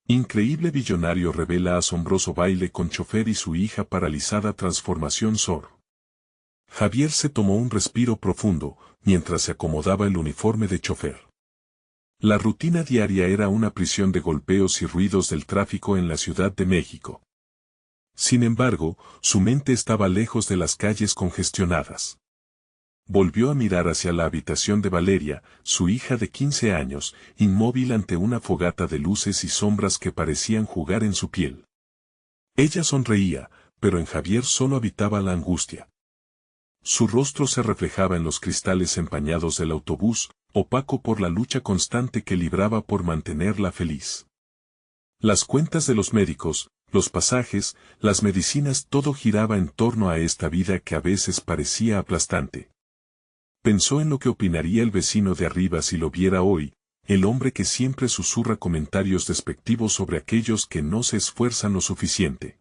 Increíble billonario revela asombroso baile con chofer y su hija paralizada transformación SOR. Javier se tomó un respiro profundo, mientras se acomodaba el uniforme de chofer. La rutina diaria era una prisión de golpeos y ruidos del tráfico en la Ciudad de México. Sin embargo, su mente estaba lejos de las calles congestionadas. Volvió a mirar hacia la habitación de Valeria, su hija de 15 años, inmóvil ante una fogata de luces y sombras que parecían jugar en su piel. Ella sonreía, pero en Javier solo habitaba la angustia. Su rostro se reflejaba en los cristales empañados del autobús, opaco por la lucha constante que libraba por mantenerla feliz. Las cuentas de los médicos, los pasajes, las medicinas, todo giraba en torno a esta vida que a veces parecía aplastante. Pensó en lo que opinaría el vecino de arriba si lo viera hoy, el hombre que siempre susurra comentarios despectivos sobre aquellos que no se esfuerzan lo suficiente.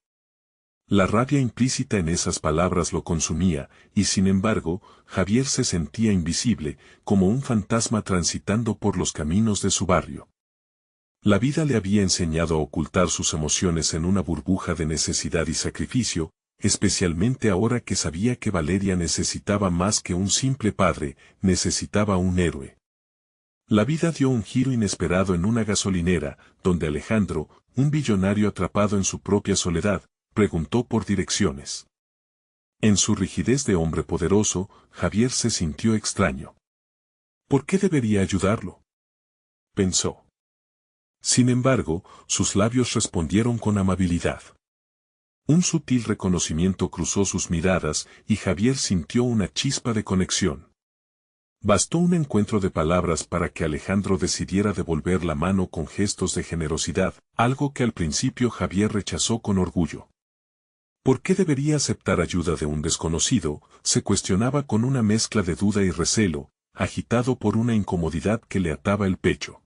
La rabia implícita en esas palabras lo consumía, y sin embargo, Javier se sentía invisible, como un fantasma transitando por los caminos de su barrio. La vida le había enseñado a ocultar sus emociones en una burbuja de necesidad y sacrificio, especialmente ahora que sabía que Valeria necesitaba más que un simple padre, necesitaba un héroe. La vida dio un giro inesperado en una gasolinera, donde Alejandro, un billonario atrapado en su propia soledad, preguntó por direcciones. En su rigidez de hombre poderoso, Javier se sintió extraño. ¿Por qué debería ayudarlo?, pensó. Sin embargo, sus labios respondieron con amabilidad. Un sutil reconocimiento cruzó sus miradas y Javier sintió una chispa de conexión. Bastó un encuentro de palabras para que Alejandro decidiera devolver la mano con gestos de generosidad, algo que al principio Javier rechazó con orgullo. ¿Por qué debería aceptar ayuda de un desconocido?, se cuestionaba con una mezcla de duda y recelo, agitado por una incomodidad que le ataba el pecho.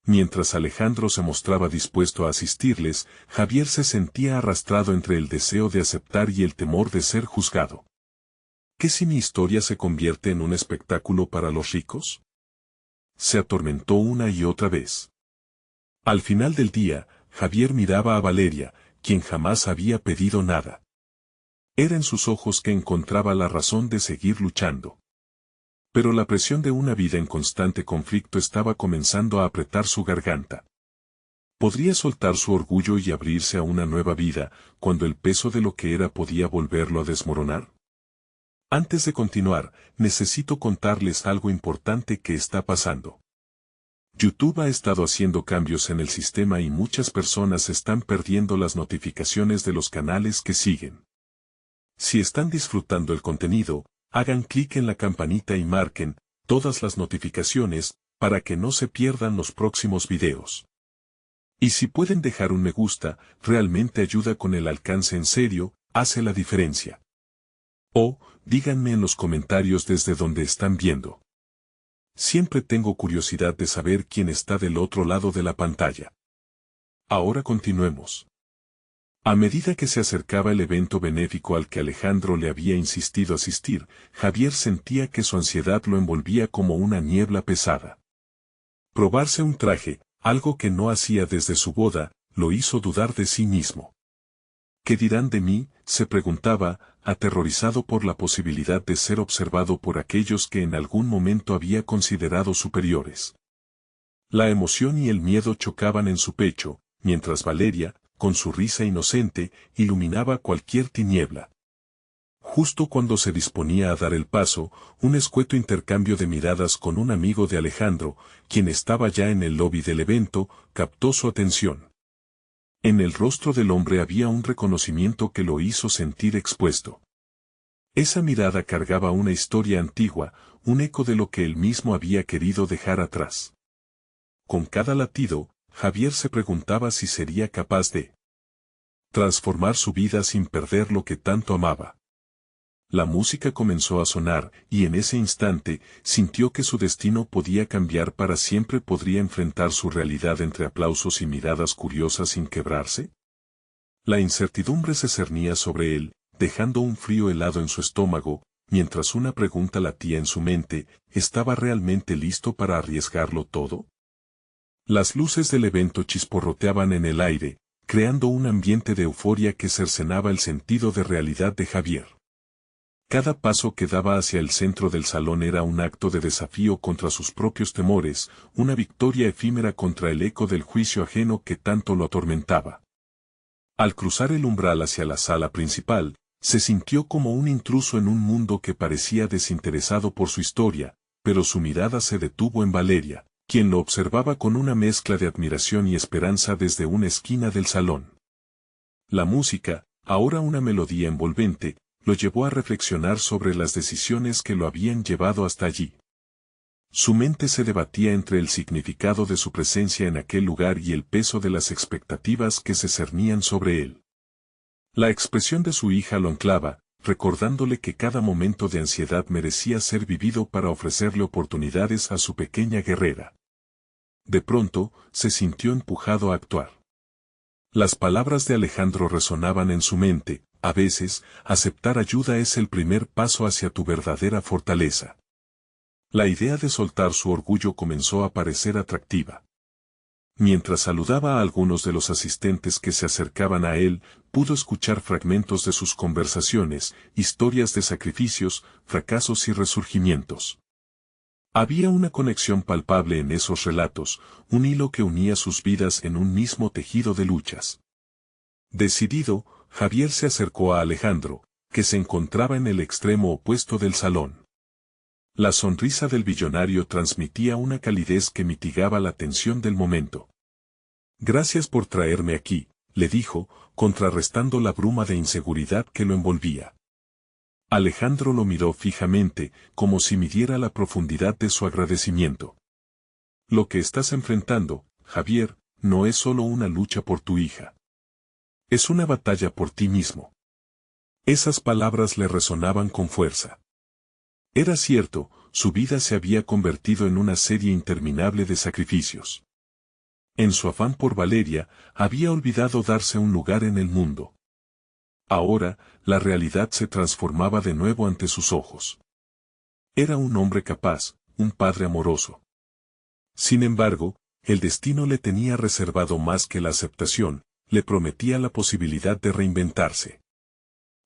Mientras Alejandro se mostraba dispuesto a asistirles, Javier se sentía arrastrado entre el deseo de aceptar y el temor de ser juzgado. ¿Qué si mi historia se convierte en un espectáculo para los ricos?, se atormentó una y otra vez. Al final del día, Javier miraba a Valeria, quien jamás había pedido nada. Era en sus ojos que encontraba la razón de seguir luchando. Pero la presión de una vida en constante conflicto estaba comenzando a apretar su garganta. ¿Podría soltar su orgullo y abrirse a una nueva vida, cuando el peso de lo que era podía volverlo a desmoronar? Antes de continuar, necesito contarles algo importante que está pasando. YouTube ha estado haciendo cambios en el sistema y muchas personas están perdiendo las notificaciones de los canales que siguen. Si están disfrutando el contenido, hagan clic en la campanita y marquen todas las notificaciones para que no se pierdan los próximos videos. Y si pueden dejar un me gusta, realmente ayuda con el alcance, en serio, hace la diferencia. O, díganme en los comentarios desde donde están viendo. Siempre tengo curiosidad de saber quién está del otro lado de la pantalla. Ahora continuemos. A medida que se acercaba el evento benéfico al que Alejandro le había insistido asistir, Javier sentía que su ansiedad lo envolvía como una niebla pesada. Probarse un traje, algo que no hacía desde su boda, lo hizo dudar de sí mismo. ¿Qué dirán de mí?, se preguntaba, aterrorizado por la posibilidad de ser observado por aquellos que en algún momento había considerado superiores. La emoción y el miedo chocaban en su pecho, mientras Valeria, con su risa inocente, iluminaba cualquier tiniebla. Justo cuando se disponía a dar el paso, un escueto intercambio de miradas con un amigo de Alejandro, quien estaba ya en el lobby del evento, captó su atención. En el rostro del hombre había un reconocimiento que lo hizo sentir expuesto. Esa mirada cargaba una historia antigua, un eco de lo que él mismo había querido dejar atrás. Con cada latido, Javier se preguntaba si sería capaz de transformar su vida sin perder lo que tanto amaba. La música comenzó a sonar, y en ese instante, sintió que su destino podía cambiar para siempre. ¿Podría enfrentar su realidad entre aplausos y miradas curiosas sin quebrarse? La incertidumbre se cernía sobre él, dejando un frío helado en su estómago, mientras una pregunta latía en su mente: ¿estaba realmente listo para arriesgarlo todo? Las luces del evento chisporroteaban en el aire, creando un ambiente de euforia que cercenaba el sentido de realidad de Javier. Cada paso que daba hacia el centro del salón era un acto de desafío contra sus propios temores, una victoria efímera contra el eco del juicio ajeno que tanto lo atormentaba. Al cruzar el umbral hacia la sala principal, se sintió como un intruso en un mundo que parecía desinteresado por su historia, pero su mirada se detuvo en Valeria, quien lo observaba con una mezcla de admiración y esperanza desde una esquina del salón. La música, ahora una melodía envolvente, lo llevó a reflexionar sobre las decisiones que lo habían llevado hasta allí. Su mente se debatía entre el significado de su presencia en aquel lugar y el peso de las expectativas que se cernían sobre él. La expresión de su hija lo anclaba, recordándole que cada momento de ansiedad merecía ser vivido para ofrecerle oportunidades a su pequeña guerrera. De pronto, se sintió empujado a actuar. Las palabras de Alejandro resonaban en su mente: a veces, aceptar ayuda es el primer paso hacia tu verdadera fortaleza. La idea de soltar su orgullo comenzó a parecer atractiva. Mientras saludaba a algunos de los asistentes que se acercaban a él, pudo escuchar fragmentos de sus conversaciones, historias de sacrificios, fracasos y resurgimientos. Había una conexión palpable en esos relatos, un hilo que unía sus vidas en un mismo tejido de luchas. Decidido, Javier se acercó a Alejandro, que se encontraba en el extremo opuesto del salón. La sonrisa del billonario transmitía una calidez que mitigaba la tensión del momento. Gracias por traerme aquí, le dijo, contrarrestando la bruma de inseguridad que lo envolvía. Alejandro lo miró fijamente, como si midiera la profundidad de su agradecimiento. Lo que estás enfrentando, Javier, no es solo una lucha por tu hija. Es una batalla por ti mismo. Esas palabras le resonaban con fuerza. Era cierto, su vida se había convertido en una serie interminable de sacrificios. En su afán por Valeria, había olvidado darse un lugar en el mundo. Ahora, la realidad se transformaba de nuevo ante sus ojos. Era un hombre capaz, un padre amoroso. Sin embargo, el destino le tenía reservado más que la aceptación, le prometía la posibilidad de reinventarse.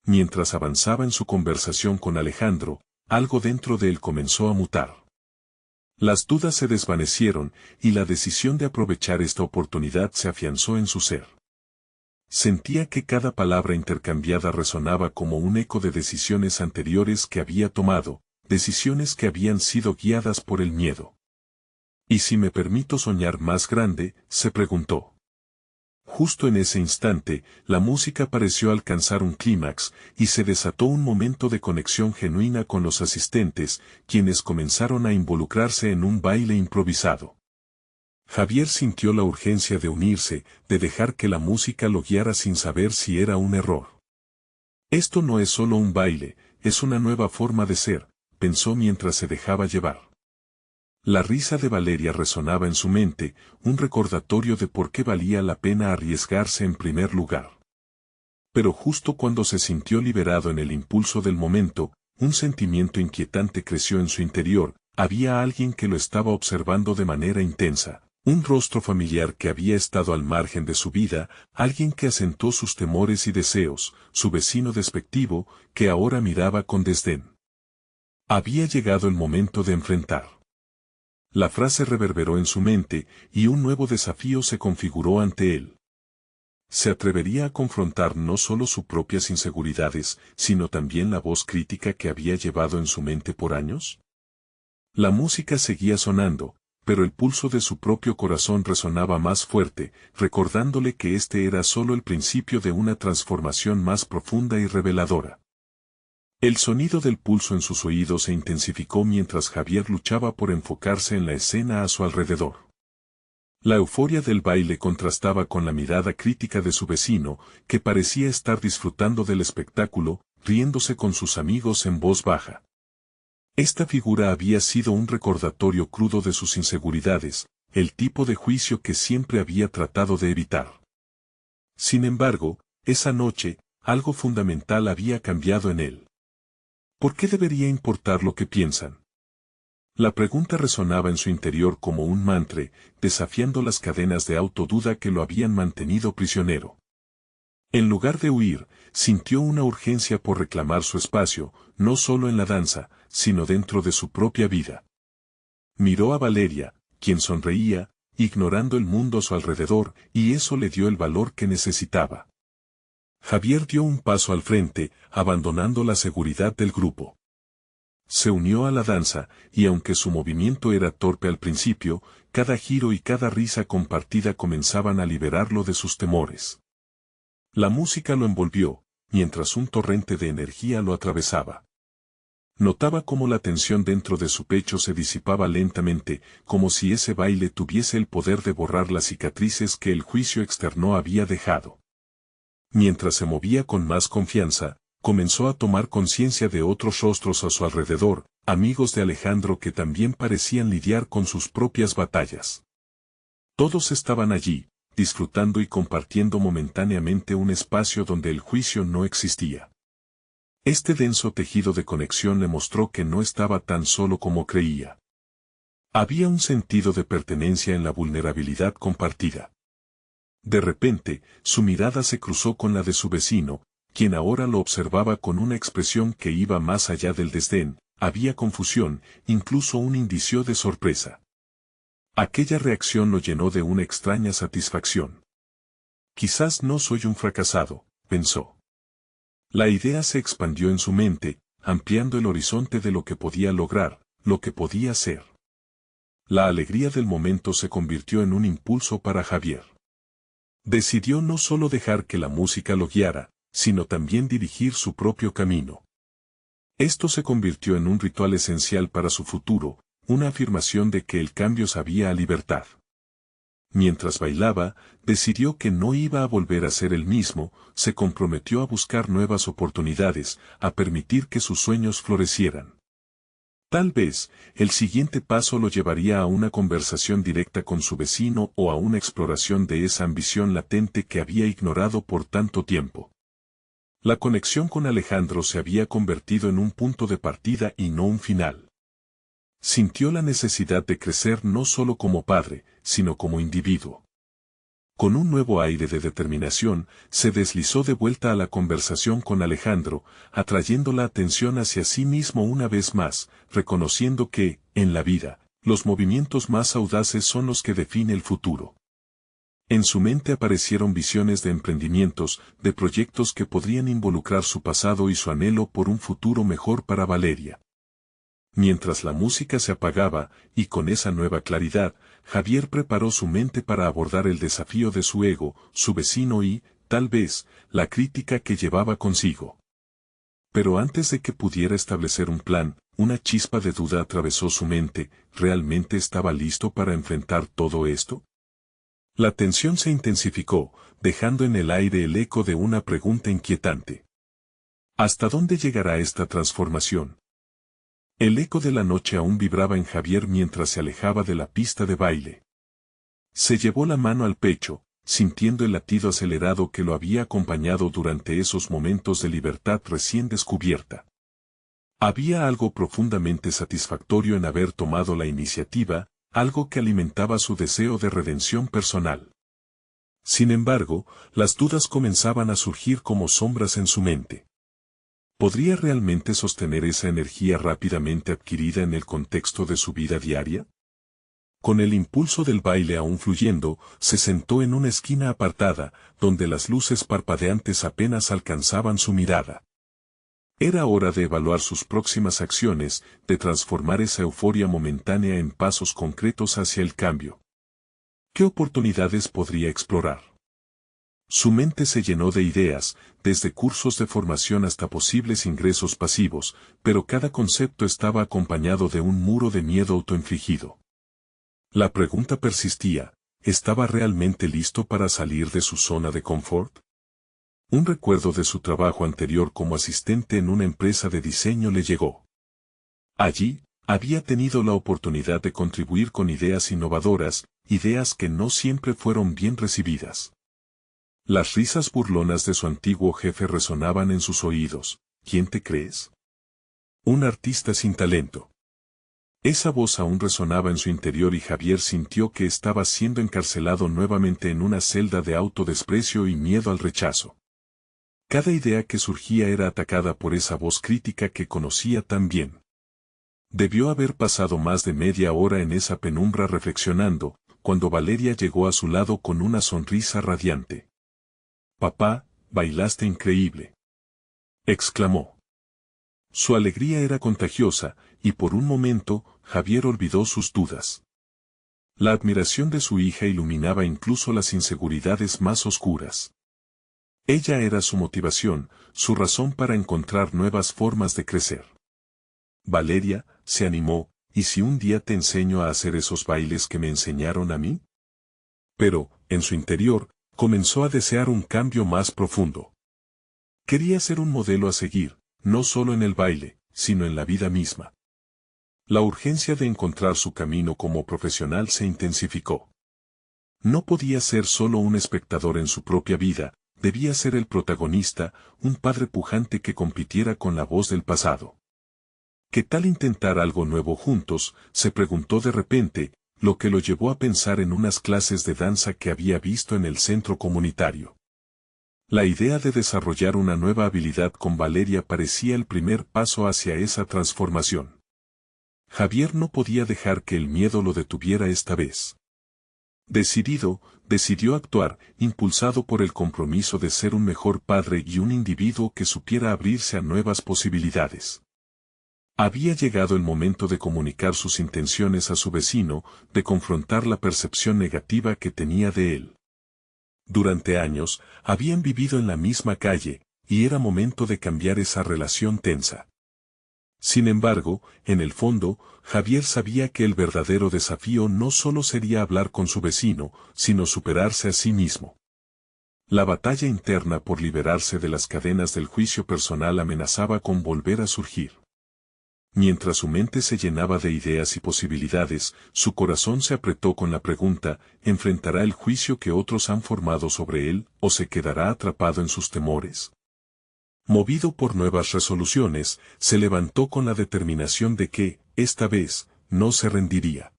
Mientras avanzaba en su conversación con Alejandro, algo dentro de él comenzó a mutar. Las dudas se desvanecieron, y la decisión de aprovechar esta oportunidad se afianzó en su ser. Sentía que cada palabra intercambiada resonaba como un eco de decisiones anteriores que había tomado, decisiones que habían sido guiadas por el miedo. ¿Y si me permito soñar más grande?, se preguntó. Justo en ese instante, la música pareció alcanzar un clímax, y se desató un momento de conexión genuina con los asistentes, quienes comenzaron a involucrarse en un baile improvisado. Javier sintió la urgencia de unirse, de dejar que la música lo guiara sin saber si era un error. Esto no es solo un baile, es una nueva forma de ser, pensó mientras se dejaba llevar. La risa de Valeria resonaba en su mente, un recordatorio de por qué valía la pena arriesgarse en primer lugar. Pero justo cuando se sintió liberado en el impulso del momento, un sentimiento inquietante creció en su interior: había alguien que lo estaba observando de manera intensa, un rostro familiar que había estado al margen de su vida, alguien que asentó sus temores y deseos, su vecino despectivo, que ahora miraba con desdén. Había llegado el momento de enfrentar. La frase reverberó en su mente, y un nuevo desafío se configuró ante él. ¿Se atrevería a confrontar no solo sus propias inseguridades, sino también la voz crítica que había llevado en su mente por años? La música seguía sonando, pero el pulso de su propio corazón resonaba más fuerte, recordándole que este era solo el principio de una transformación más profunda y reveladora. El sonido del pulso en sus oídos se intensificó mientras Javier luchaba por enfocarse en la escena a su alrededor. La euforia del baile contrastaba con la mirada crítica de su vecino, que parecía estar disfrutando del espectáculo, riéndose con sus amigos en voz baja. Esta figura había sido un recordatorio crudo de sus inseguridades, el tipo de juicio que siempre había tratado de evitar. Sin embargo, esa noche, algo fundamental había cambiado en él. ¿Por qué debería importar lo que piensan? La pregunta resonaba en su interior como un mantra, desafiando las cadenas de autoduda que lo habían mantenido prisionero. En lugar de huir, sintió una urgencia por reclamar su espacio, no solo en la danza, sino dentro de su propia vida. Miró a Valeria, quien sonreía, ignorando el mundo a su alrededor, y eso le dio el valor que necesitaba. Javier dio un paso al frente, abandonando la seguridad del grupo. Se unió a la danza, y aunque su movimiento era torpe al principio, cada giro y cada risa compartida comenzaban a liberarlo de sus temores. La música lo envolvió, mientras un torrente de energía lo atravesaba. Notaba cómo la tensión dentro de su pecho se disipaba lentamente, como si ese baile tuviese el poder de borrar las cicatrices que el juicio externo había dejado. Mientras se movía con más confianza, comenzó a tomar conciencia de otros rostros a su alrededor, amigos de Alejandro que también parecían lidiar con sus propias batallas. Todos estaban allí, disfrutando y compartiendo momentáneamente un espacio donde el juicio no existía. Este denso tejido de conexión le mostró que no estaba tan solo como creía. Había un sentido de pertenencia en la vulnerabilidad compartida. De repente, su mirada se cruzó con la de su vecino, quien ahora lo observaba con una expresión que iba más allá del desdén, había confusión, incluso un indicio de sorpresa. Aquella reacción lo llenó de una extraña satisfacción. Quizás no soy un fracasado, pensó. La idea se expandió en su mente, ampliando el horizonte de lo que podía lograr, lo que podía ser. La alegría del momento se convirtió en un impulso para Javier. Decidió no solo dejar que la música lo guiara, sino también dirigir su propio camino. Esto se convirtió en un ritual esencial para su futuro, una afirmación de que el cambio sabía a libertad. Mientras bailaba, decidió que no iba a volver a ser el mismo, se comprometió a buscar nuevas oportunidades, a permitir que sus sueños florecieran. Tal vez, el siguiente paso lo llevaría a una conversación directa con su vecino o a una exploración de esa ambición latente que había ignorado por tanto tiempo. La conexión con Alejandro se había convertido en un punto de partida y no un final. Sintió la necesidad de crecer no solo como padre, sino como individuo. Con un nuevo aire de determinación, se deslizó de vuelta a la conversación con Alejandro, atrayendo la atención hacia sí mismo una vez más, reconociendo que, en la vida, los movimientos más audaces son los que definen el futuro. En su mente aparecieron visiones de emprendimientos, de proyectos que podrían involucrar su pasado y su anhelo por un futuro mejor para Valeria. Mientras la música se apagaba, y con esa nueva claridad, Javier preparó su mente para abordar el desafío de su ego, su vecino y, tal vez, la crítica que llevaba consigo. Pero antes de que pudiera establecer un plan, una chispa de duda atravesó su mente. ¿Realmente estaba listo para enfrentar todo esto? La tensión se intensificó, dejando en el aire el eco de una pregunta inquietante. ¿Hasta dónde llegará esta transformación? El eco de la noche aún vibraba en Javier mientras se alejaba de la pista de baile. Se llevó la mano al pecho, sintiendo el latido acelerado que lo había acompañado durante esos momentos de libertad recién descubierta. Había algo profundamente satisfactorio en haber tomado la iniciativa, algo que alimentaba su deseo de redención personal. Sin embargo, las dudas comenzaban a surgir como sombras en su mente. ¿Podría realmente sostener esa energía rápidamente adquirida en el contexto de su vida diaria? Con el impulso del baile aún fluyendo, se sentó en una esquina apartada, donde las luces parpadeantes apenas alcanzaban su mirada. Era hora de evaluar sus próximas acciones, de transformar esa euforia momentánea en pasos concretos hacia el cambio. ¿Qué oportunidades podría explorar? Su mente se llenó de ideas, desde cursos de formación hasta posibles ingresos pasivos, pero cada concepto estaba acompañado de un muro de miedo autoinfligido. La pregunta persistía, ¿estaba realmente listo para salir de su zona de confort? Un recuerdo de su trabajo anterior como asistente en una empresa de diseño le llegó. Allí, había tenido la oportunidad de contribuir con ideas innovadoras, ideas que no siempre fueron bien recibidas. Las risas burlonas de su antiguo jefe resonaban en sus oídos. ¿Quién te crees? Un artista sin talento. Esa voz aún resonaba en su interior y Javier sintió que estaba siendo encarcelado nuevamente en una celda de autodesprecio y miedo al rechazo. Cada idea que surgía era atacada por esa voz crítica que conocía tan bien. Debió haber pasado más de media hora en esa penumbra reflexionando, cuando Valeria llegó a su lado con una sonrisa radiante. «Papá, bailaste increíble», exclamó. Su alegría era contagiosa, y por un momento, Javier olvidó sus dudas. La admiración de su hija iluminaba incluso las inseguridades más oscuras. Ella era su motivación, su razón para encontrar nuevas formas de crecer. Valeria, se animó, ¿y si un día te enseño a hacer esos bailes que me enseñaron a mí? Pero, en su interior, comenzó a desear un cambio más profundo. Quería ser un modelo a seguir, no solo en el baile, sino en la vida misma. La urgencia de encontrar su camino como profesional se intensificó. No podía ser solo un espectador en su propia vida, debía ser el protagonista, un padre pujante que compitiera con la voz del pasado. ¿Qué tal intentar algo nuevo juntos?, se preguntó de repente, lo que lo llevó a pensar en unas clases de danza que había visto en el centro comunitario. La idea de desarrollar una nueva habilidad con Valeria parecía el primer paso hacia esa transformación. Javier no podía dejar que el miedo lo detuviera esta vez. Decidió actuar, impulsado por el compromiso de ser un mejor padre y un individuo que supiera abrirse a nuevas posibilidades. Había llegado el momento de comunicar sus intenciones a su vecino, de confrontar la percepción negativa que tenía de él. Durante años, habían vivido en la misma calle, y era momento de cambiar esa relación tensa. Sin embargo, en el fondo, Javier sabía que el verdadero desafío no solo sería hablar con su vecino, sino superarse a sí mismo. La batalla interna por liberarse de las cadenas del juicio personal amenazaba con volver a surgir. Mientras su mente se llenaba de ideas y posibilidades, su corazón se apretó con la pregunta, ¿enfrentará el juicio que otros han formado sobre él, o se quedará atrapado en sus temores? Movido por nuevas resoluciones, se levantó con la determinación de que, esta vez, no se rendiría.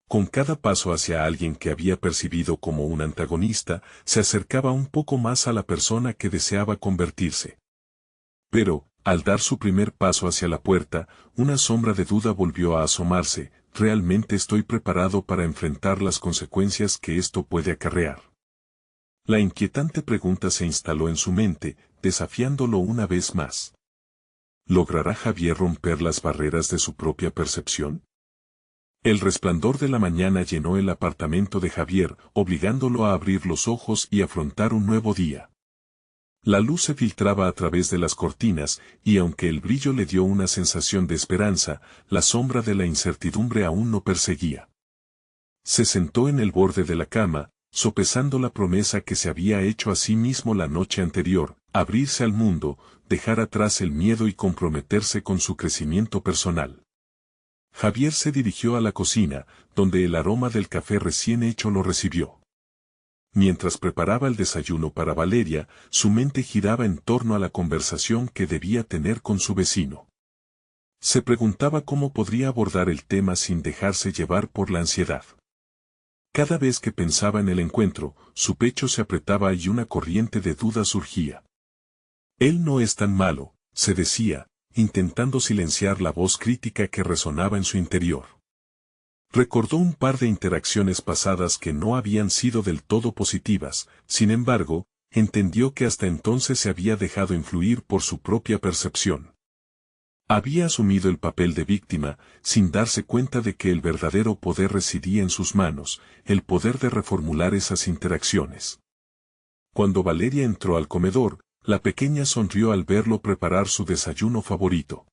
Con cada paso hacia alguien que había percibido como un antagonista, se acercaba un poco más a la persona que deseaba convertirse. Pero, al dar su primer paso hacia la puerta, una sombra de duda volvió a asomarse, ¿realmente estoy preparado para enfrentar las consecuencias que esto puede acarrear? La inquietante pregunta se instaló en su mente, desafiándolo una vez más. ¿Logrará Javier romper las barreras de su propia percepción? El resplandor de la mañana llenó el apartamento de Javier, obligándolo a abrir los ojos y afrontar un nuevo día. La luz se filtraba a través de las cortinas, y aunque el brillo le dio una sensación de esperanza, la sombra de la incertidumbre aún lo perseguía. Se sentó en el borde de la cama, sopesando la promesa que se había hecho a sí mismo la noche anterior, abrirse al mundo, dejar atrás el miedo y comprometerse con su crecimiento personal. Javier se dirigió a la cocina, donde el aroma del café recién hecho lo recibió. Mientras preparaba el desayuno para Valeria, su mente giraba en torno a la conversación que debía tener con su vecino. Se preguntaba cómo podría abordar el tema sin dejarse llevar por la ansiedad. Cada vez que pensaba en el encuentro, su pecho se apretaba y una corriente de duda surgía. Él no es tan malo, se decía, intentando silenciar la voz crítica que resonaba en su interior. Recordó un par de interacciones pasadas que no habían sido del todo positivas, sin embargo, entendió que hasta entonces se había dejado influir por su propia percepción. Había asumido el papel de víctima, sin darse cuenta de que el verdadero poder residía en sus manos, el poder de reformular esas interacciones. Cuando Valeria entró al comedor, la pequeña sonrió al verlo preparar su desayuno favorito.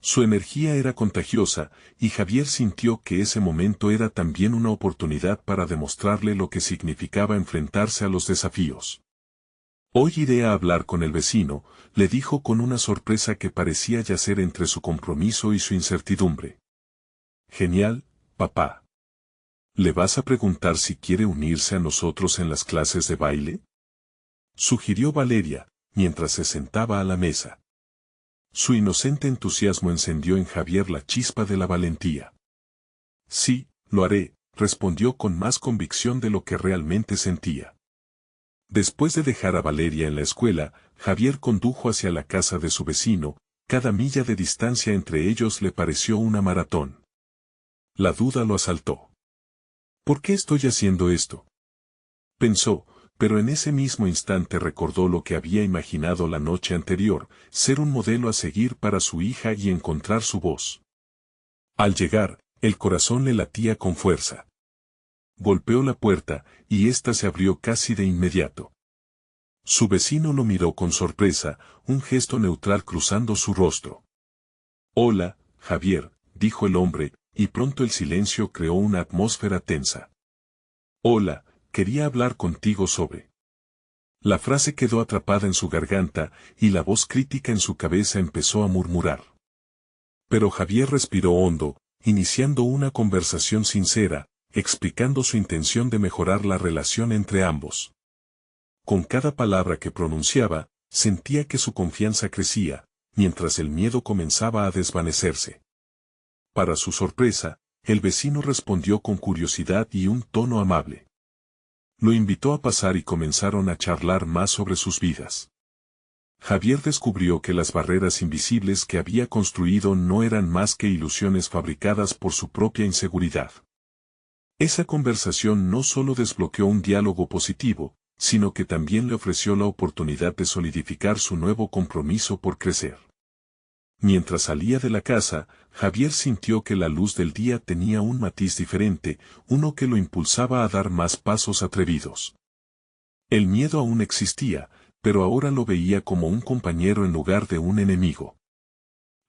Su energía era contagiosa, y Javier sintió que ese momento era también una oportunidad para demostrarle lo que significaba enfrentarse a los desafíos. Hoy iré a hablar con el vecino, le dijo con una sorpresa que parecía yacer entre su compromiso y su incertidumbre. Genial, papá. ¿Le vas a preguntar si quiere unirse a nosotros en las clases de baile?, sugirió Valeria, mientras se sentaba a la mesa. Su inocente entusiasmo encendió en Javier la chispa de la valentía. Sí, lo haré, respondió con más convicción de lo que realmente sentía. Después de dejar a Valeria en la escuela, Javier condujo hacia la casa de su vecino. Cada milla de distancia entre ellos le pareció una maratón. La duda lo asaltó. ¿Por qué estoy haciendo esto?, pensó, pero en ese mismo instante recordó lo que había imaginado la noche anterior, ser un modelo a seguir para su hija y encontrar su voz. Al llegar, el corazón le latía con fuerza. Golpeó la puerta, y ésta se abrió casi de inmediato. Su vecino lo miró con sorpresa, un gesto neutral cruzando su rostro. «Hola, Javier», dijo el hombre, y pronto el silencio creó una atmósfera tensa. «Hola, quería hablar contigo sobre». La frase quedó atrapada en su garganta, y la voz crítica en su cabeza empezó a murmurar. Pero Javier respiró hondo, iniciando una conversación sincera, explicando su intención de mejorar la relación entre ambos. Con cada palabra que pronunciaba, sentía que su confianza crecía, mientras el miedo comenzaba a desvanecerse. Para su sorpresa, el vecino respondió con curiosidad y un tono amable. Lo invitó a pasar y comenzaron a charlar más sobre sus vidas. Javier descubrió que las barreras invisibles que había construido no eran más que ilusiones fabricadas por su propia inseguridad. Esa conversación no solo desbloqueó un diálogo positivo, sino que también le ofreció la oportunidad de solidificar su nuevo compromiso por crecer. Mientras salía de la casa, Javier sintió que la luz del día tenía un matiz diferente, uno que lo impulsaba a dar más pasos atrevidos. El miedo aún existía, pero ahora lo veía como un compañero en lugar de un enemigo.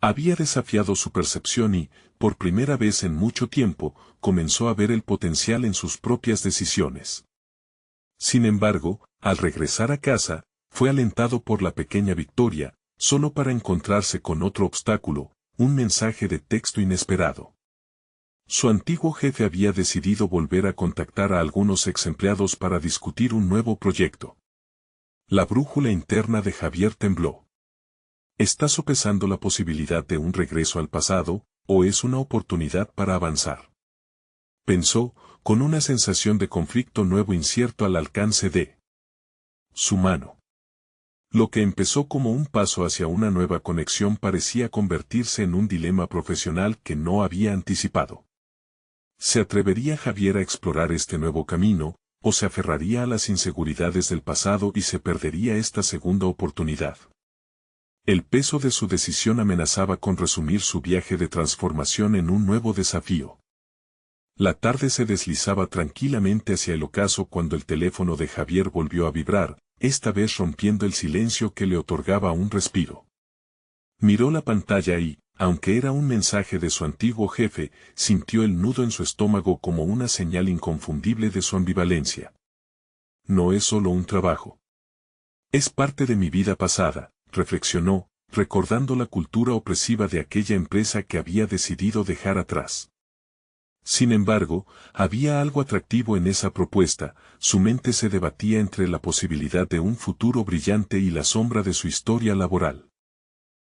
Había desafiado su percepción y, por primera vez en mucho tiempo, comenzó a ver el potencial en sus propias decisiones. Sin embargo, al regresar a casa, fue alentado por la pequeña victoria, solo para encontrarse con otro obstáculo, un mensaje de texto inesperado. Su antiguo jefe había decidido volver a contactar a algunos exempleados para discutir un nuevo proyecto. La brújula interna de Javier tembló. ¿Está sopesando la posibilidad de un regreso al pasado, o es una oportunidad para avanzar?, pensó, con una sensación de conflicto nuevo incierto al alcance de su mano. Lo que empezó como un paso hacia una nueva conexión parecía convertirse en un dilema profesional que no había anticipado. ¿Se atrevería Javier a explorar este nuevo camino, o se aferraría a las inseguridades del pasado y se perdería esta segunda oportunidad? El peso de su decisión amenazaba con resumir su viaje de transformación en un nuevo desafío. La tarde se deslizaba tranquilamente hacia el ocaso cuando el teléfono de Javier volvió a vibrar, esta vez rompiendo el silencio que le otorgaba un respiro. Miró la pantalla y, aunque era un mensaje de su antiguo jefe, sintió el nudo en su estómago como una señal inconfundible de su ambivalencia. No es solo un trabajo. Es parte de mi vida pasada, reflexionó, recordando la cultura opresiva de aquella empresa que había decidido dejar atrás. Sin embargo, había algo atractivo en esa propuesta, su mente se debatía entre la posibilidad de un futuro brillante y la sombra de su historia laboral.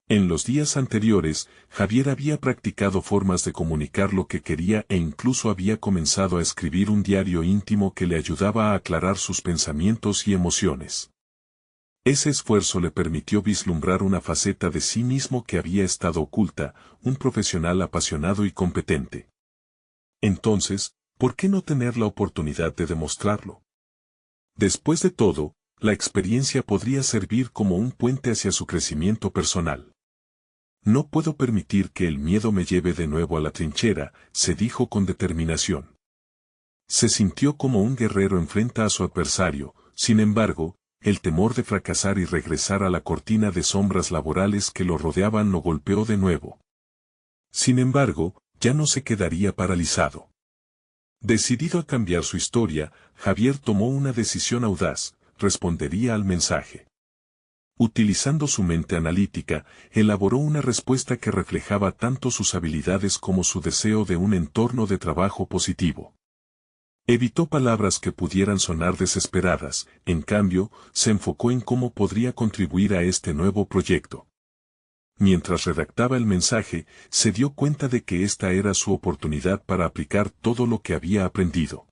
En los días anteriores, Javier había practicado formas de comunicar lo que quería e incluso había comenzado a escribir un diario íntimo que le ayudaba a aclarar sus pensamientos y emociones. Ese esfuerzo le permitió vislumbrar una faceta de sí mismo que había estado oculta, un profesional apasionado y competente. Entonces, ¿por qué no tener la oportunidad de demostrarlo? Después de todo, la experiencia podría servir como un puente hacia su crecimiento personal. No puedo permitir que el miedo me lleve de nuevo a la trinchera, se dijo con determinación. Se sintió como un guerrero enfrenta a su adversario, sin embargo, el temor de fracasar y regresar a la cortina de sombras laborales que lo rodeaban lo golpeó de nuevo. Sin embargo, ya no se quedaría paralizado. Decidido a cambiar su historia, Javier tomó una decisión audaz, respondería al mensaje. Utilizando su mente analítica, elaboró una respuesta que reflejaba tanto sus habilidades como su deseo de un entorno de trabajo positivo. Evitó palabras que pudieran sonar desesperadas, en cambio, se enfocó en cómo podría contribuir a este nuevo proyecto. Mientras redactaba el mensaje, se dio cuenta de que esta era su oportunidad para aplicar todo lo que había aprendido.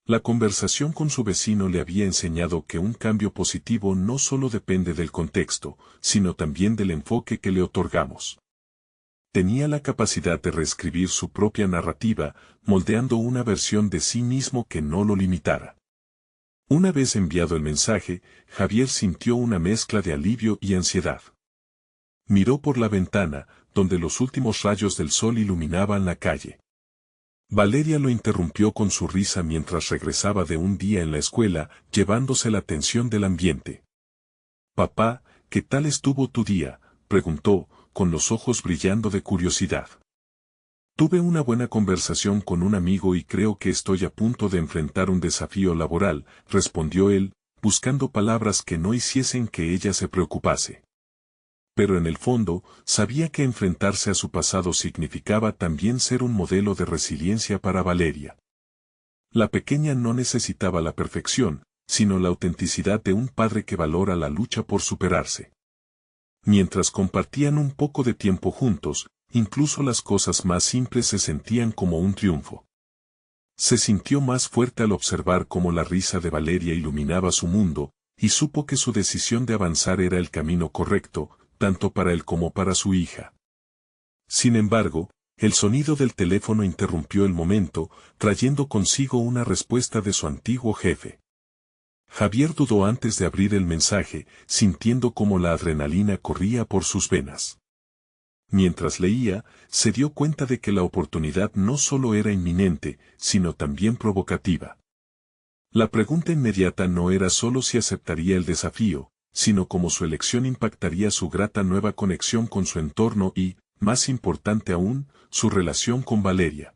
La conversación con su vecino le había enseñado que un cambio positivo no solo depende del contexto, sino también del enfoque que le otorgamos. Tenía la capacidad de reescribir su propia narrativa, moldeando una versión de sí mismo que no lo limitara. Una vez enviado el mensaje, Javier sintió una mezcla de alivio y ansiedad. Miró por la ventana, donde los últimos rayos del sol iluminaban la calle. Valeria lo interrumpió con su risa mientras regresaba de un día en la escuela, llevándose la atención del ambiente. «Papá, ¿qué tal estuvo tu día?», preguntó, con los ojos brillando de curiosidad. «Tuve una buena conversación con un amigo y creo que estoy a punto de enfrentar un desafío laboral», respondió él, buscando palabras que no hiciesen que ella se preocupase. Pero en el fondo, sabía que enfrentarse a su pasado significaba también ser un modelo de resiliencia para Valeria. La pequeña no necesitaba la perfección, sino la autenticidad de un padre que valora la lucha por superarse. Mientras compartían un poco de tiempo juntos, incluso las cosas más simples se sentían como un triunfo. Se sintió más fuerte al observar cómo la risa de Valeria iluminaba su mundo, y supo que su decisión de avanzar era el camino correcto, tanto para él como para su hija. Sin embargo, el sonido del teléfono interrumpió el momento, trayendo consigo una respuesta de su antiguo jefe. Javier dudó antes de abrir el mensaje, sintiendo cómo la adrenalina corría por sus venas. Mientras leía, se dio cuenta de que la oportunidad no solo era inminente, sino también provocativa. La pregunta inmediata no era solo si aceptaría el desafío, sino cómo su elección impactaría su grata nueva conexión con su entorno y, más importante aún, su relación con Valeria.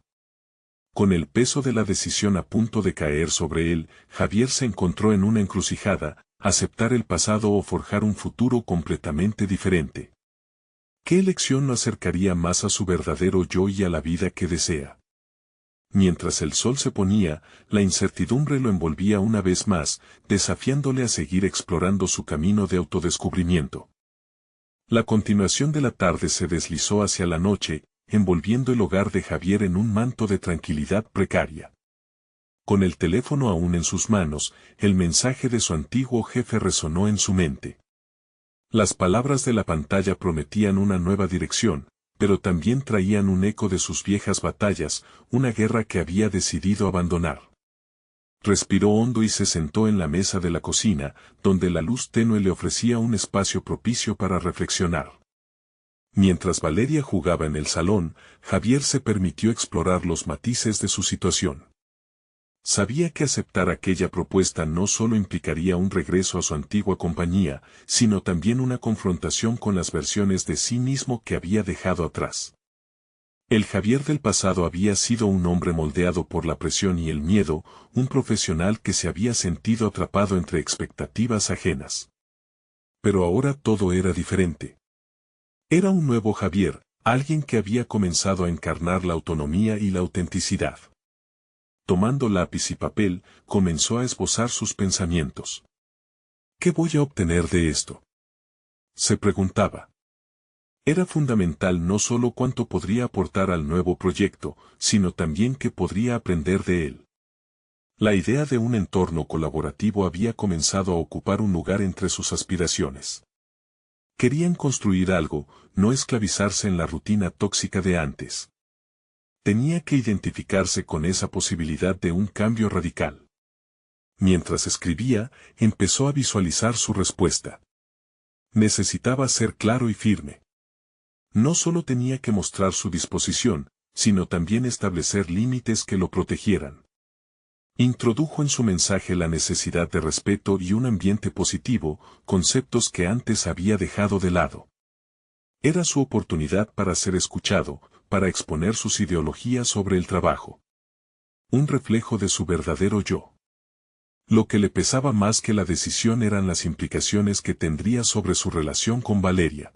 Con el peso de la decisión a punto de caer sobre él, Javier se encontró en una encrucijada, aceptar el pasado o forjar un futuro completamente diferente. ¿Qué elección lo acercaría más a su verdadero yo y a la vida que desea? Mientras el sol se ponía, la incertidumbre lo envolvía una vez más, desafiándole a seguir explorando su camino de autodescubrimiento. La continuación de la tarde se deslizó hacia la noche, envolviendo el hogar de Javier en un manto de tranquilidad precaria. Con el teléfono aún en sus manos, el mensaje de su antiguo jefe resonó en su mente. Las palabras de la pantalla prometían una nueva dirección, pero también traían un eco de sus viejas batallas, una guerra que había decidido abandonar. Respiró hondo y se sentó en la mesa de la cocina, donde la luz tenue le ofrecía un espacio propicio para reflexionar. Mientras Valeria jugaba en el salón, Javier se permitió explorar los matices de su situación. Sabía que aceptar aquella propuesta no solo implicaría un regreso a su antigua compañía, sino también una confrontación con las versiones de sí mismo que había dejado atrás. El Javier del pasado había sido un hombre moldeado por la presión y el miedo, un profesional que se había sentido atrapado entre expectativas ajenas. Pero ahora todo era diferente. Era un nuevo Javier, alguien que había comenzado a encarnar la autonomía y la autenticidad. Tomando lápiz y papel, comenzó a esbozar sus pensamientos. ¿Qué voy a obtener de esto?, se preguntaba. Era fundamental no solo cuánto podría aportar al nuevo proyecto, sino también qué podría aprender de él. La idea de un entorno colaborativo había comenzado a ocupar un lugar entre sus aspiraciones. Querían construir algo, no esclavizarse en la rutina tóxica de antes. Tenía que identificarse con esa posibilidad de un cambio radical. Mientras escribía, empezó a visualizar su respuesta. Necesitaba ser claro y firme. No solo tenía que mostrar su disposición, sino también establecer límites que lo protegieran. Introdujo en su mensaje la necesidad de respeto y un ambiente positivo, conceptos que antes había dejado de lado. Era su oportunidad para ser escuchado, para exponer sus ideologías sobre el trabajo. Un reflejo de su verdadero yo. Lo que le pesaba más que la decisión eran las implicaciones que tendría sobre su relación con Valeria.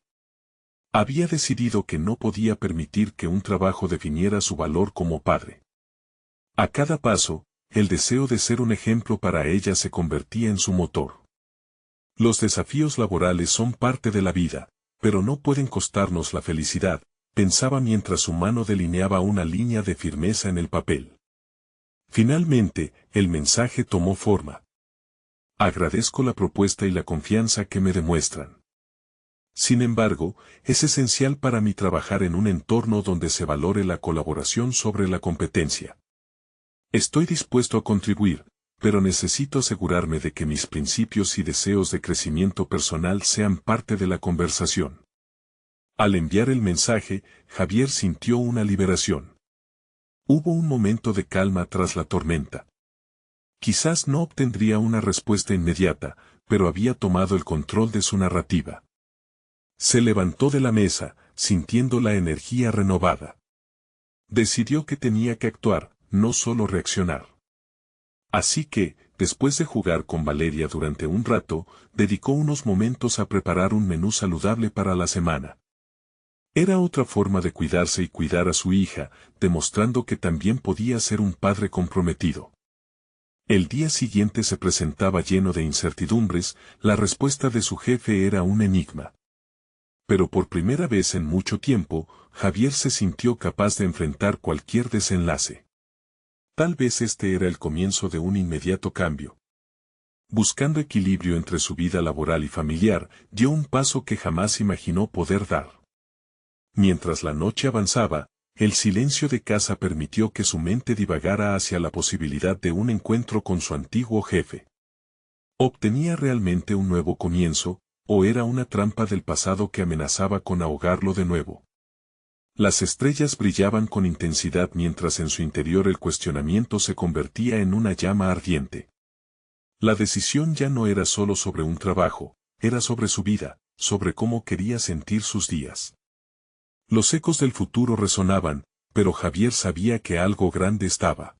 Había decidido que no podía permitir que un trabajo definiera su valor como padre. A cada paso, el deseo de ser un ejemplo para ella se convertía en su motor. Los desafíos laborales son parte de la vida, pero no pueden costarnos la felicidad, pensaba mientras su mano delineaba una línea de firmeza en el papel. Finalmente, el mensaje tomó forma. Agradezco la propuesta y la confianza que me demuestran. Sin embargo, es esencial para mí trabajar en un entorno donde se valore la colaboración sobre la competencia. Estoy dispuesto a contribuir, pero necesito asegurarme de que mis principios y deseos de crecimiento personal sean parte de la conversación. Al enviar el mensaje, Javier sintió una liberación. Hubo un momento de calma tras la tormenta. Quizás no obtendría una respuesta inmediata, pero había tomado el control de su narrativa. Se levantó de la mesa, sintiendo la energía renovada. Decidió que tenía que actuar, no solo reaccionar. Así que, después de jugar con Valeria durante un rato, dedicó unos momentos a preparar un menú saludable para la semana. Era otra forma de cuidarse y cuidar a su hija, demostrando que también podía ser un padre comprometido. El día siguiente se presentaba lleno de incertidumbres, la respuesta de su jefe era un enigma. Pero por primera vez en mucho tiempo, Javier se sintió capaz de enfrentar cualquier desenlace. Tal vez este era el comienzo de un inmediato cambio. Buscando equilibrio entre su vida laboral y familiar, dio un paso que jamás imaginó poder dar. Mientras la noche avanzaba, el silencio de casa permitió que su mente divagara hacia la posibilidad de un encuentro con su antiguo jefe. ¿Obtenía realmente un nuevo comienzo, o era una trampa del pasado que amenazaba con ahogarlo de nuevo? Las estrellas brillaban con intensidad mientras en su interior el cuestionamiento se convertía en una llama ardiente. La decisión ya no era solo sobre un trabajo, era sobre su vida, sobre cómo quería sentir sus días. Los ecos del futuro resonaban, pero Javier sabía que algo grande estaba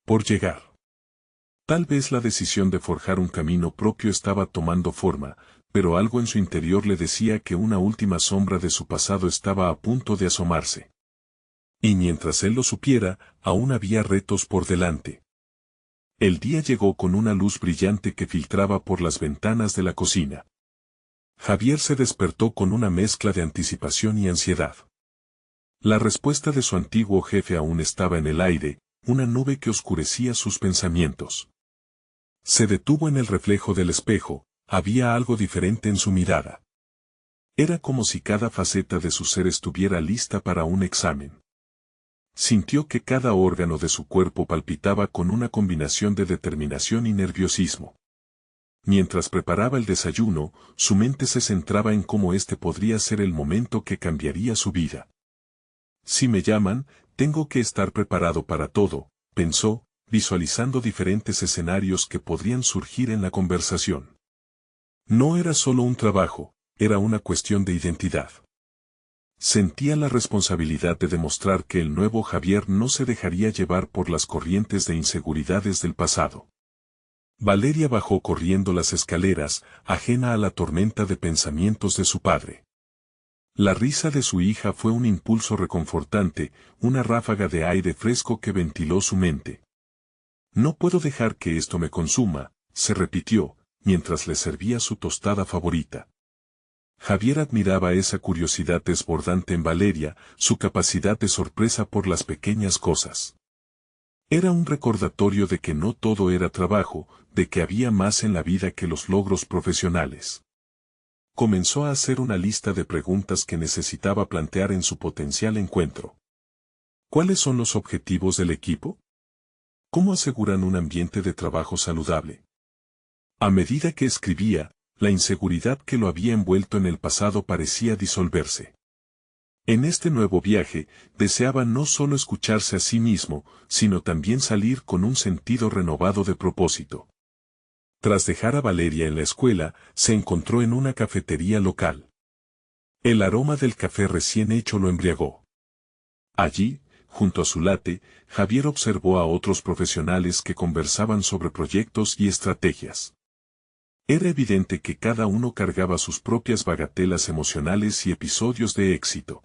por llegar. Tal vez la decisión de forjar un camino propio estaba tomando forma, pero algo en su interior le decía que una última sombra de su pasado estaba a punto de asomarse. Y mientras él lo supiera, aún había retos por delante. El día llegó con una luz brillante que filtraba por las ventanas de la cocina. Javier se despertó con una mezcla de anticipación y ansiedad. La respuesta de su antiguo jefe aún estaba en el aire, una nube que oscurecía sus pensamientos. Se detuvo en el reflejo del espejo, había algo diferente en su mirada. Era como si cada faceta de su ser estuviera lista para un examen. Sintió que cada órgano de su cuerpo palpitaba con una combinación de determinación y nerviosismo. Mientras preparaba el desayuno, su mente se centraba en cómo este podría ser el momento que cambiaría su vida. Si me llaman, tengo que estar preparado para todo, pensó, visualizando diferentes escenarios que podrían surgir en la conversación. No era solo un trabajo, era una cuestión de identidad. Sentía la responsabilidad de demostrar que el nuevo Javier no se dejaría llevar por las corrientes de inseguridades del pasado. Valeria bajó corriendo las escaleras, ajena a la tormenta de pensamientos de su padre. La risa de su hija fue un impulso reconfortante, una ráfaga de aire fresco que ventiló su mente. No puedo dejar que esto me consuma, se repitió, mientras le servía su tostada favorita. Javier admiraba esa curiosidad desbordante en Valeria, su capacidad de sorpresa por las pequeñas cosas. Era un recordatorio de que no todo era trabajo, de que había más en la vida que los logros profesionales. Comenzó a hacer una lista de preguntas que necesitaba plantear en su potencial encuentro. ¿Cuáles son los objetivos del equipo? ¿Cómo aseguran un ambiente de trabajo saludable? A medida que escribía, la inseguridad que lo había envuelto en el pasado parecía disolverse. En este nuevo viaje, deseaba no solo escucharse a sí mismo, sino también salir con un sentido renovado de propósito. Tras dejar a Valeria en la escuela, se encontró en una cafetería local. El aroma del café recién hecho lo embriagó. Allí, junto a su latte, Javier observó a otros profesionales que conversaban sobre proyectos y estrategias. Era evidente que cada uno cargaba sus propias bagatelas emocionales y episodios de éxito.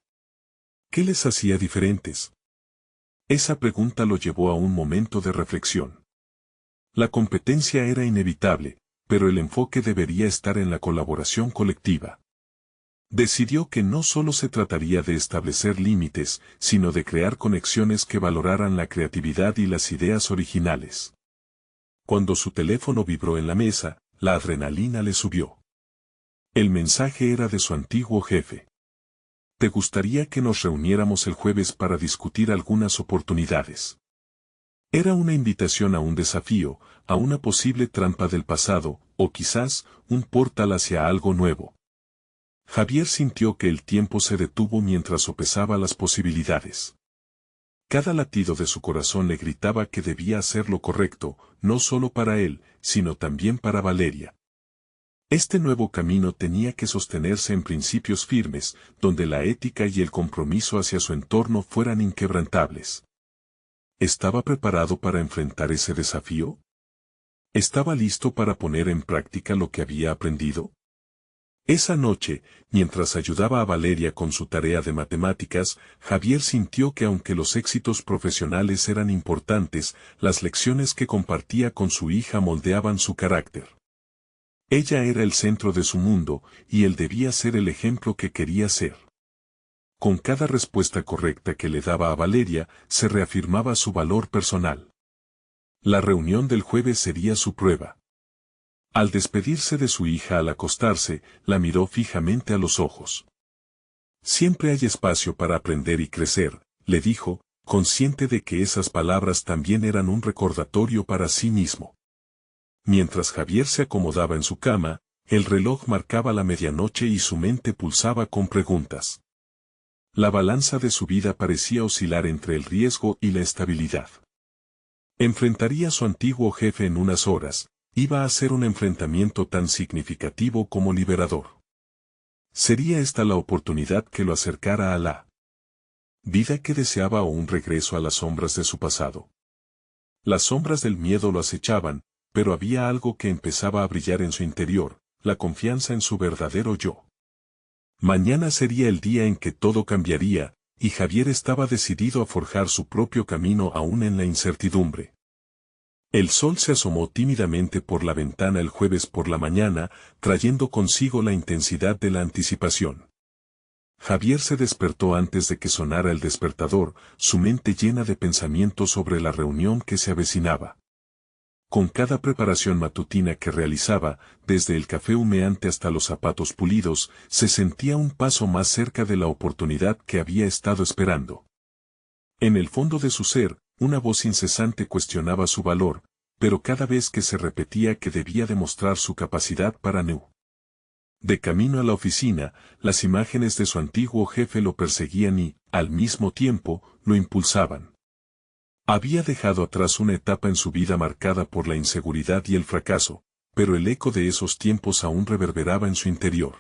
¿Qué les hacía diferentes? Esa pregunta lo llevó a un momento de reflexión. La competencia era inevitable, pero el enfoque debería estar en la colaboración colectiva. Decidió que no solo se trataría de establecer límites, sino de crear conexiones que valoraran la creatividad y las ideas originales. Cuando su teléfono vibró en la mesa, la adrenalina le subió. El mensaje era de su antiguo jefe. ¿Te gustaría que nos reuniéramos el jueves para discutir algunas oportunidades? Era una invitación a un desafío, a una posible trampa del pasado, o quizás, un portal hacia algo nuevo. Javier sintió que el tiempo se detuvo mientras sopesaba las posibilidades. Cada latido de su corazón le gritaba que debía hacer lo correcto, no solo para él, sino también para Valeria. Este nuevo camino tenía que sostenerse en principios firmes, donde la ética y el compromiso hacia su entorno fueran inquebrantables. ¿Estaba preparado para enfrentar ese desafío? ¿Estaba listo para poner en práctica lo que había aprendido? Esa noche, mientras ayudaba a Valeria con su tarea de matemáticas, Javier sintió que aunque los éxitos profesionales eran importantes, las lecciones que compartía con su hija moldeaban su carácter. Ella era el centro de su mundo, y él debía ser el ejemplo que quería ser. Con cada respuesta correcta que le daba a Valeria, se reafirmaba su valor personal. La reunión del jueves sería su prueba. Al despedirse de su hija al acostarse, la miró fijamente a los ojos. Siempre hay espacio para aprender y crecer, le dijo, consciente de que esas palabras también eran un recordatorio para sí mismo. Mientras Javier se acomodaba en su cama, el reloj marcaba la medianoche y su mente pulsaba con preguntas. La balanza de su vida parecía oscilar entre el riesgo y la estabilidad. Enfrentaría a su antiguo jefe en unas horas, iba a ser un enfrentamiento tan significativo como liberador. ¿Sería esta la oportunidad que lo acercara a la vida que deseaba o un regreso a las sombras de su pasado? Las sombras del miedo lo acechaban, pero había algo que empezaba a brillar en su interior, la confianza en su verdadero yo. Mañana sería el día en que todo cambiaría, y Javier estaba decidido a forjar su propio camino aún en la incertidumbre. El sol se asomó tímidamente por la ventana el jueves por la mañana, trayendo consigo la intensidad de la anticipación. Javier se despertó antes de que sonara el despertador, su mente llena de pensamientos sobre la reunión que se avecinaba. Con cada preparación matutina que realizaba, desde el café humeante hasta los zapatos pulidos, se sentía un paso más cerca de la oportunidad que había estado esperando. En el fondo de su ser, una voz incesante cuestionaba su valor, pero cada vez que se repetía que debía demostrar su capacidad para Neu. De camino a la oficina, las imágenes de su antiguo jefe lo perseguían y, al mismo tiempo, lo impulsaban. Había dejado atrás una etapa en su vida marcada por la inseguridad y el fracaso, pero el eco de esos tiempos aún reverberaba en su interior.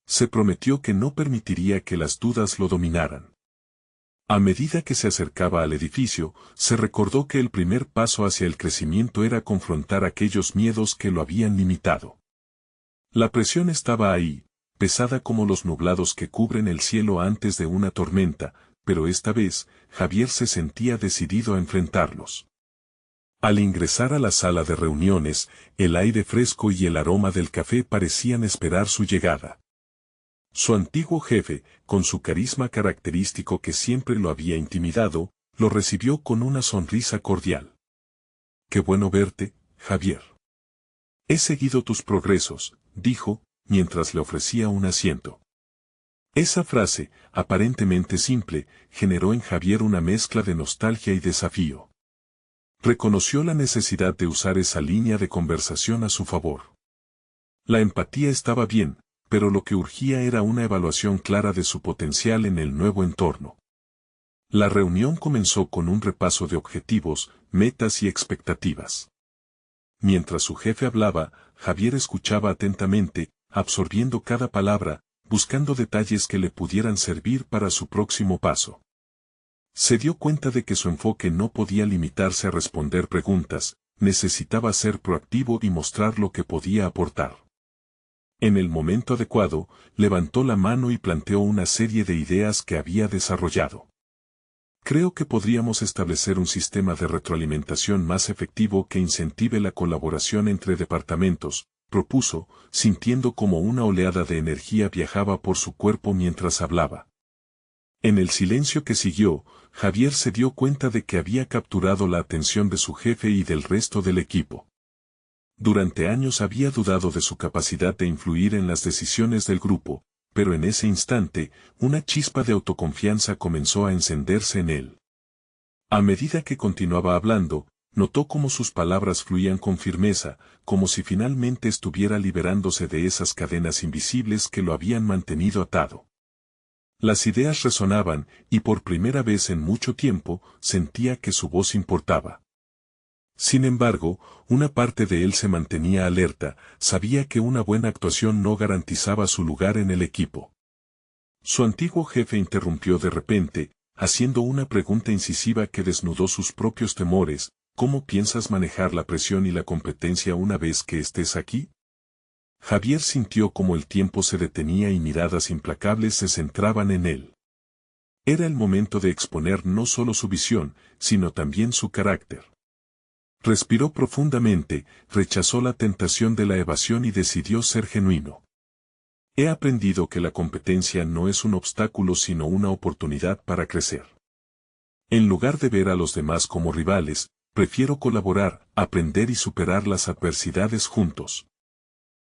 Se prometió que no permitiría que las dudas lo dominaran. A medida que se acercaba al edificio, se recordó que el primer paso hacia el crecimiento era confrontar aquellos miedos que lo habían limitado. La presión estaba ahí, pesada como los nublados que cubren el cielo antes de una tormenta, pero esta vez, Javier se sentía decidido a enfrentarlos. Al ingresar a la sala de reuniones, el aire fresco y el aroma del café parecían esperar su llegada. Su antiguo jefe, con su carisma característico que siempre lo había intimidado, lo recibió con una sonrisa cordial. «Qué bueno verte, Javier. He seguido tus progresos», dijo, mientras le ofrecía un asiento. Esa frase, aparentemente simple, generó en Javier una mezcla de nostalgia y desafío. Reconoció la necesidad de usar esa línea de conversación a su favor. La empatía estaba bien, pero lo que urgía era una evaluación clara de su potencial en el nuevo entorno. La reunión comenzó con un repaso de objetivos, metas y expectativas. Mientras su jefe hablaba, Javier escuchaba atentamente, absorbiendo cada palabra, buscando detalles que le pudieran servir para su próximo paso. Se dio cuenta de que su enfoque no podía limitarse a responder preguntas, necesitaba ser proactivo y mostrar lo que podía aportar. En el momento adecuado, levantó la mano y planteó una serie de ideas que había desarrollado. Creo que podríamos establecer un sistema de retroalimentación más efectivo que incentive la colaboración entre departamentos, propuso, sintiendo como una oleada de energía viajaba por su cuerpo mientras hablaba. En el silencio que siguió, Javier se dio cuenta de que había capturado la atención de su jefe y del resto del equipo. Durante años había dudado de su capacidad de influir en las decisiones del grupo, pero en ese instante, una chispa de autoconfianza comenzó a encenderse en él. A medida que continuaba hablando, notó cómo sus palabras fluían con firmeza, como si finalmente estuviera liberándose de esas cadenas invisibles que lo habían mantenido atado. Las ideas resonaban, y por primera vez en mucho tiempo, sentía que su voz importaba. Sin embargo, una parte de él se mantenía alerta, sabía que una buena actuación no garantizaba su lugar en el equipo. Su antiguo jefe interrumpió de repente, haciendo una pregunta incisiva que desnudó sus propios temores: ¿cómo piensas manejar la presión y la competencia una vez que estés aquí? Javier sintió como el tiempo se detenía y miradas implacables se centraban en él. Era el momento de exponer no solo su visión, sino también su carácter. Respiró profundamente, rechazó la tentación de la evasión y decidió ser genuino. He aprendido que la competencia no es un obstáculo sino una oportunidad para crecer. En lugar de ver a los demás como rivales, prefiero colaborar, aprender y superar las adversidades juntos.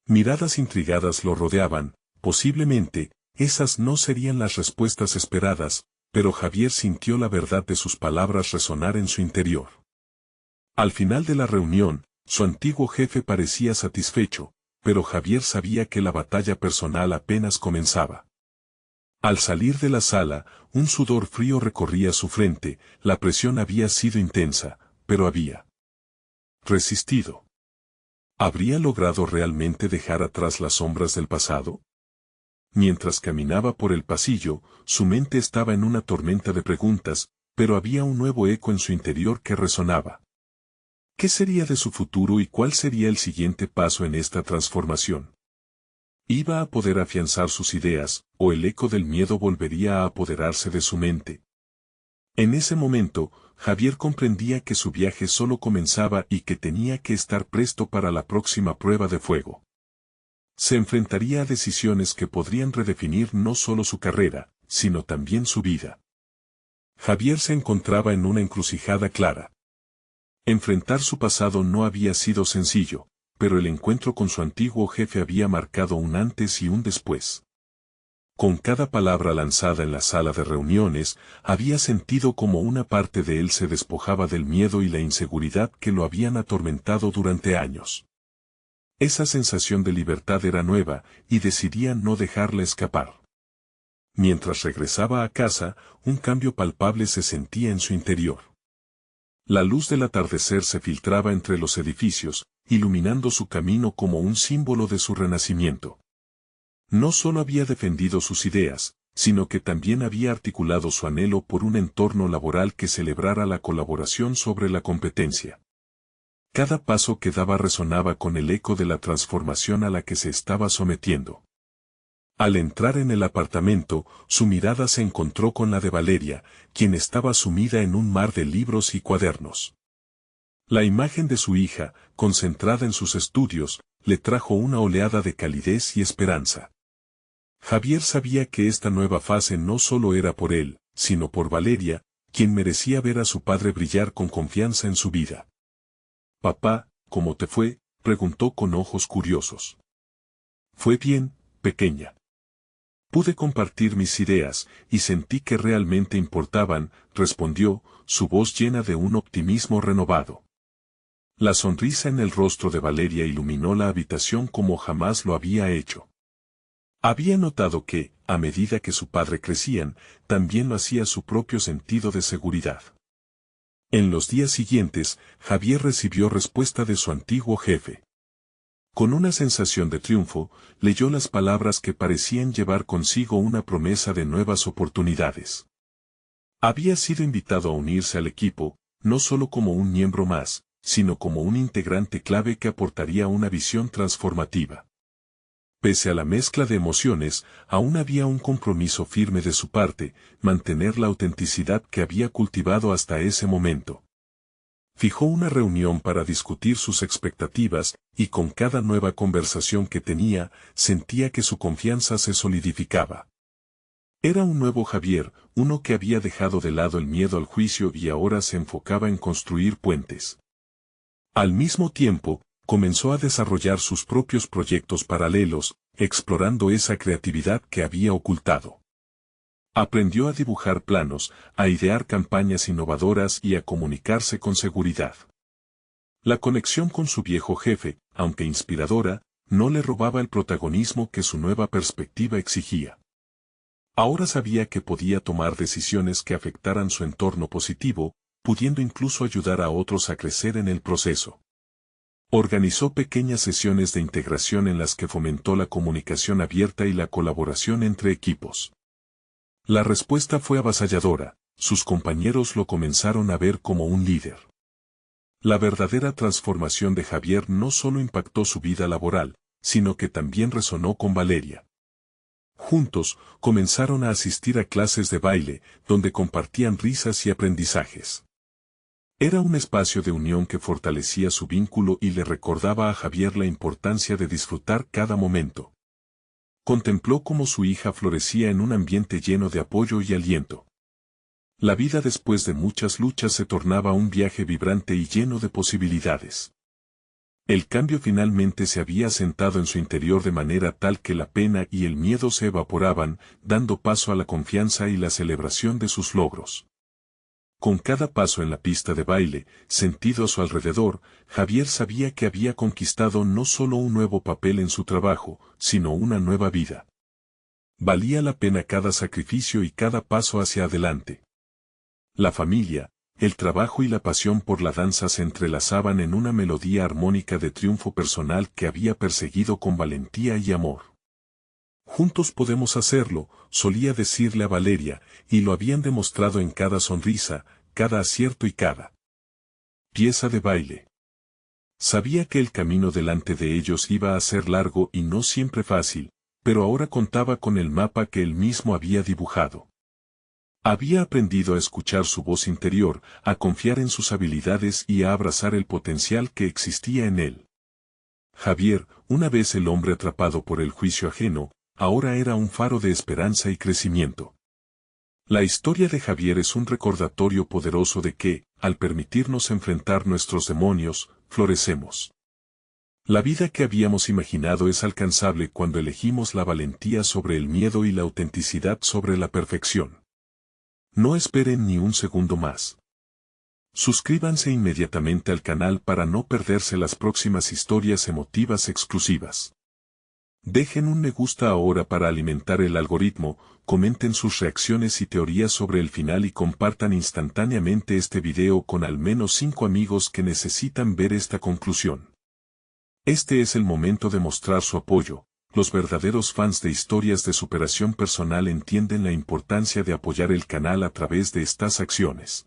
Miradas intrigadas lo rodeaban, posiblemente, esas no serían las respuestas esperadas, pero Javier sintió la verdad de sus palabras resonar en su interior. Al final de la reunión, su antiguo jefe parecía satisfecho, pero Javier sabía que la batalla personal apenas comenzaba. Al salir de la sala, un sudor frío recorría su frente, la presión había sido intensa, pero había resistido. ¿Habría logrado realmente dejar atrás las sombras del pasado? Mientras caminaba por el pasillo, su mente estaba en una tormenta de preguntas, pero había un nuevo eco en su interior que resonaba. ¿Qué sería de su futuro y cuál sería el siguiente paso en esta transformación? ¿Iba a poder afianzar sus ideas, o el eco del miedo volvería a apoderarse de su mente? En ese momento, Javier comprendía que su viaje solo comenzaba y que tenía que estar presto para la próxima prueba de fuego. Se enfrentaría a decisiones que podrían redefinir no solo su carrera, sino también su vida. Javier se encontraba en una encrucijada clara. Enfrentar su pasado no había sido sencillo, pero el encuentro con su antiguo jefe había marcado un antes y un después. Con cada palabra lanzada en la sala de reuniones, había sentido como una parte de él se despojaba del miedo y la inseguridad que lo habían atormentado durante años. Esa sensación de libertad era nueva, y decidía no dejarla escapar. Mientras regresaba a casa, un cambio palpable se sentía en su interior. La luz del atardecer se filtraba entre los edificios, iluminando su camino como un símbolo de su renacimiento. No solo había defendido sus ideas, sino que también había articulado su anhelo por un entorno laboral que celebrara la colaboración sobre la competencia. Cada paso que daba resonaba con el eco de la transformación a la que se estaba sometiendo. Al entrar en el apartamento, su mirada se encontró con la de Valeria, quien estaba sumida en un mar de libros y cuadernos. La imagen de su hija, concentrada en sus estudios, le trajo una oleada de calidez y esperanza. Javier sabía que esta nueva fase no solo era por él, sino por Valeria, quien merecía ver a su padre brillar con confianza en su vida. «Papá, ¿cómo te fue?», preguntó con ojos curiosos. «Fue bien, pequeña. Pude compartir mis ideas, y sentí que realmente importaban», respondió, su voz llena de un optimismo renovado. La sonrisa en el rostro de Valeria iluminó la habitación como jamás lo había hecho. Había notado que, a medida que su padre crecían, también lo hacía su propio sentido de seguridad. En los días siguientes, Javier recibió respuesta de su antiguo jefe. Con una sensación de triunfo, leyó las palabras que parecían llevar consigo una promesa de nuevas oportunidades. Había sido invitado a unirse al equipo, no solo como un miembro más, sino como un integrante clave que aportaría una visión transformativa. Pese a la mezcla de emociones, aún había un compromiso firme de su parte: mantener la autenticidad que había cultivado hasta ese momento. Fijó una reunión para discutir sus expectativas, y con cada nueva conversación que tenía, sentía que su confianza se solidificaba. Era un nuevo Javier, uno que había dejado de lado el miedo al juicio y ahora se enfocaba en construir puentes. Al mismo tiempo, comenzó a desarrollar sus propios proyectos paralelos, explorando esa creatividad que había ocultado. Aprendió a dibujar planos, a idear campañas innovadoras y a comunicarse con seguridad. La conexión con su viejo jefe, aunque inspiradora, no le robaba el protagonismo que su nueva perspectiva exigía. Ahora sabía que podía tomar decisiones que afectaran su entorno positivo, pudiendo incluso ayudar a otros a crecer en el proceso. Organizó pequeñas sesiones de integración en las que fomentó la comunicación abierta y la colaboración entre equipos. La respuesta fue avasalladora, sus compañeros lo comenzaron a ver como un líder. La verdadera transformación de Javier no solo impactó su vida laboral, sino que también resonó con Valeria. Juntos, comenzaron a asistir a clases de baile, donde compartían risas y aprendizajes. Era un espacio de unión que fortalecía su vínculo y le recordaba a Javier la importancia de disfrutar cada momento. Contempló cómo su hija florecía en un ambiente lleno de apoyo y aliento. La vida después de muchas luchas se tornaba un viaje vibrante y lleno de posibilidades. El cambio finalmente se había asentado en su interior de manera tal que la pena y el miedo se evaporaban, dando paso a la confianza y la celebración de sus logros. Con cada paso en la pista de baile, sentido a su alrededor, Javier sabía que había conquistado no solo un nuevo papel en su trabajo, sino una nueva vida. Valía la pena cada sacrificio y cada paso hacia adelante. La familia, el trabajo y la pasión por la danza se entrelazaban en una melodía armónica de triunfo personal que había perseguido con valentía y amor. Juntos podemos hacerlo, solía decirle a Valeria, y lo habían demostrado en cada sonrisa, cada acierto y cada pieza de baile. Sabía que el camino delante de ellos iba a ser largo y no siempre fácil, pero ahora contaba con el mapa que él mismo había dibujado. Había aprendido a escuchar su voz interior, a confiar en sus habilidades y a abrazar el potencial que existía en él. Javier, una vez el hombre atrapado por el juicio ajeno, ahora era un faro de esperanza y crecimiento. La historia de Javier es un recordatorio poderoso de que, al permitirnos enfrentar nuestros demonios, florecemos. La vida que habíamos imaginado es alcanzable cuando elegimos la valentía sobre el miedo y la autenticidad sobre la perfección. No esperen ni un segundo más. Suscríbanse inmediatamente al canal para no perderse las próximas historias emotivas exclusivas. Dejen un me gusta ahora para alimentar el algoritmo, comenten sus reacciones y teorías sobre el final y compartan instantáneamente este video con al menos 5 amigos que necesitan ver esta conclusión. Este es el momento de mostrar su apoyo. Los verdaderos fans de historias de superación personal entienden la importancia de apoyar el canal a través de estas acciones.